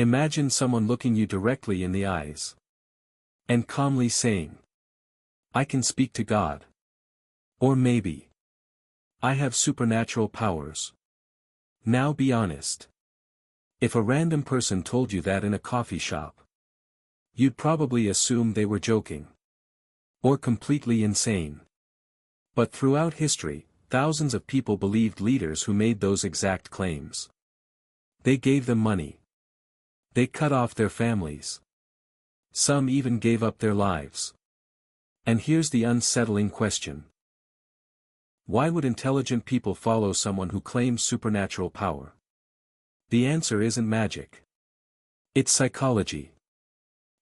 Imagine someone looking you directly in the eyes and calmly saying, "I can speak to God." Or maybe, "I have supernatural powers." Now be honest. If a random person told you that in a coffee shop, you'd probably assume they were joking. Or completely insane. But throughout history, thousands of people believed leaders who made those exact claims. They gave them money. They cut off their families. Some even gave up their lives. And here's the unsettling question. Why would intelligent people follow someone who claims supernatural power? The answer isn't magic. It's psychology.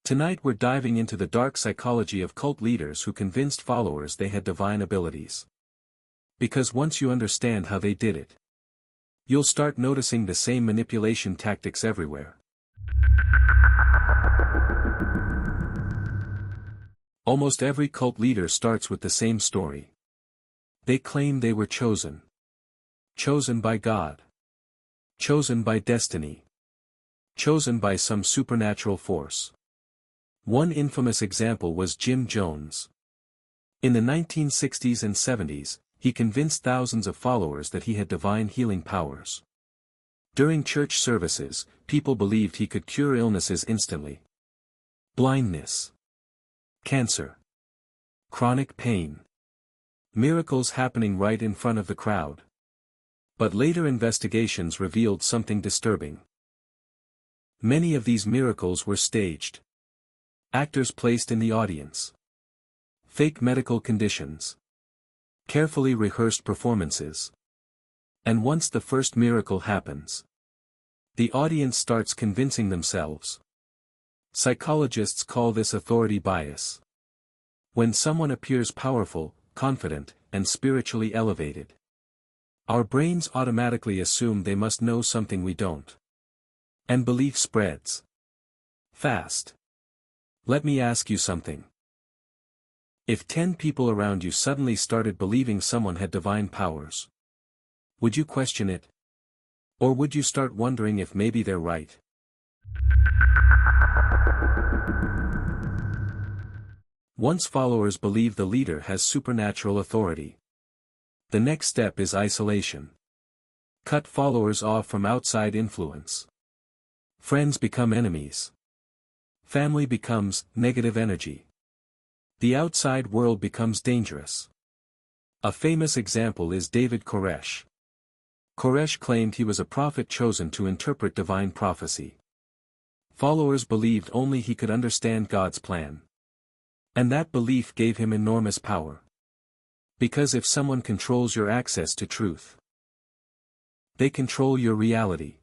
Tonight we're diving into the dark psychology of cult leaders who convinced followers they had divine abilities. Because once you understand how they did it, you'll start noticing the same manipulation tactics everywhere. Almost every cult leader starts with the same story. They claim they were chosen. Chosen by God. Chosen by destiny. Chosen by some supernatural force. One infamous example was Jim Jones. In the 1960s and 70s, he convinced thousands of followers that he had divine healing powers. During church services, people believed he could cure illnesses instantly. Blindness. Cancer. Chronic pain. Miracles happening right in front of the crowd. But later investigations revealed something disturbing. Many of these miracles were staged. Actors placed in the audience. Fake medical conditions. Carefully rehearsed performances. And once the first miracle happens, the audience starts convincing themselves. Psychologists call this authority bias. When someone appears powerful, confident, and spiritually elevated, our brains automatically assume they must know something we don't. And belief spreads fast. Let me ask you something. If 10 people around you suddenly started believing someone had divine powers, would you question it? Or would you start wondering if maybe they're right? Once followers believe the leader has supernatural authority, the next step is isolation. Cut followers off from outside influence. Friends become enemies. Family becomes negative energy. The outside world becomes dangerous. A famous example is David Koresh. Koresh claimed he was a prophet chosen to interpret divine prophecy. Followers believed only he could understand God's plan. And that belief gave him enormous power. Because if someone controls your access to truth, they control your reality.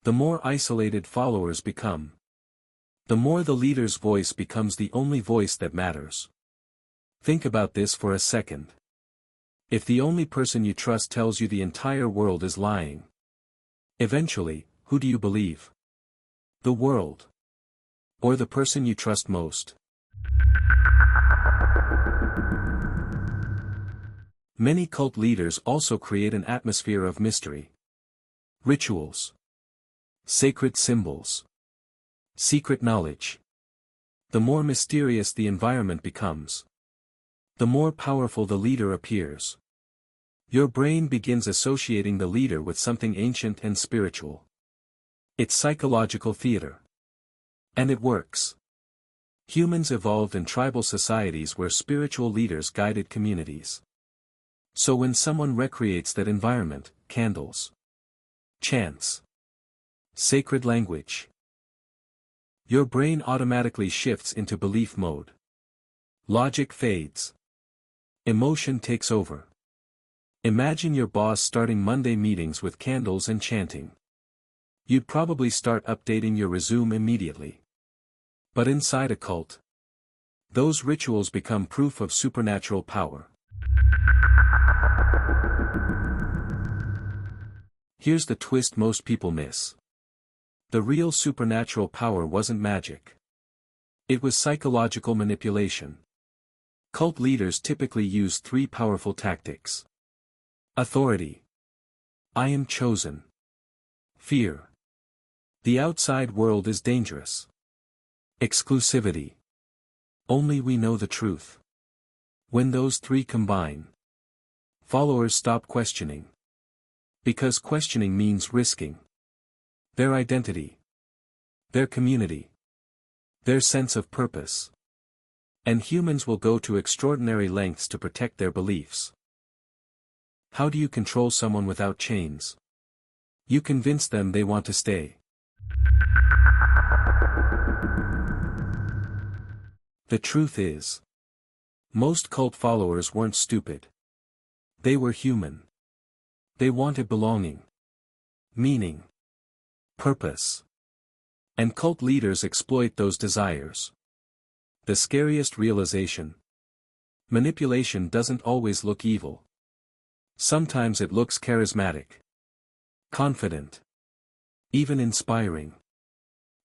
The more isolated followers become, the more the leader's voice becomes the only voice that matters. Think about this for a second. If the only person you trust tells you the entire world is lying, eventually, who do you believe? The world? Or the person you trust most? Many cult leaders also create an atmosphere of mystery. Rituals. Sacred symbols. Secret knowledge. The more mysterious the environment becomes, the more powerful the leader appears. Your brain begins associating the leader with something ancient and spiritual. It's psychological theater. And it works. Humans evolved in tribal societies where spiritual leaders guided communities. So when someone recreates that environment, candles, chants, sacred language, your brain automatically shifts into belief mode. Logic fades. Emotion takes over. Imagine your boss starting Monday meetings with candles and chanting. You'd probably start updating your resume immediately. But inside a cult, those rituals become proof of supernatural power. Here's the twist most people miss. The real supernatural power wasn't magic. It was psychological manipulation. Cult leaders typically use 3 powerful tactics. Authority. I am chosen. Fear. The outside world is dangerous. Exclusivity. Only we know the truth. When those three combine, followers stop questioning. Because questioning means risking their identity, their community, their sense of purpose. And humans will go to extraordinary lengths to protect their beliefs. How do you control someone without chains? You convince them they want to stay. The truth is, most cult followers weren't stupid. They were human. They wanted belonging, meaning, purpose. And cult leaders exploit those desires. The scariest realization: manipulation doesn't always look evil. Sometimes it looks charismatic, confident, even inspiring.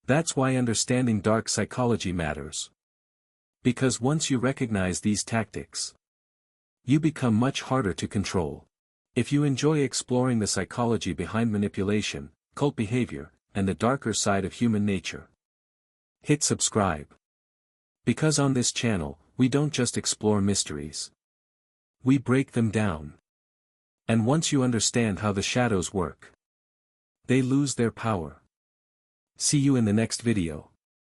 That's why understanding dark psychology matters. Because once you recognize these tactics, you become much harder to control. If you enjoy exploring the psychology behind manipulation, cult behavior, and the darker side of human nature, hit subscribe. Because on this channel, we don't just explore mysteries. We break them down. And once you understand how the shadows work, they lose their power. See you in the next video.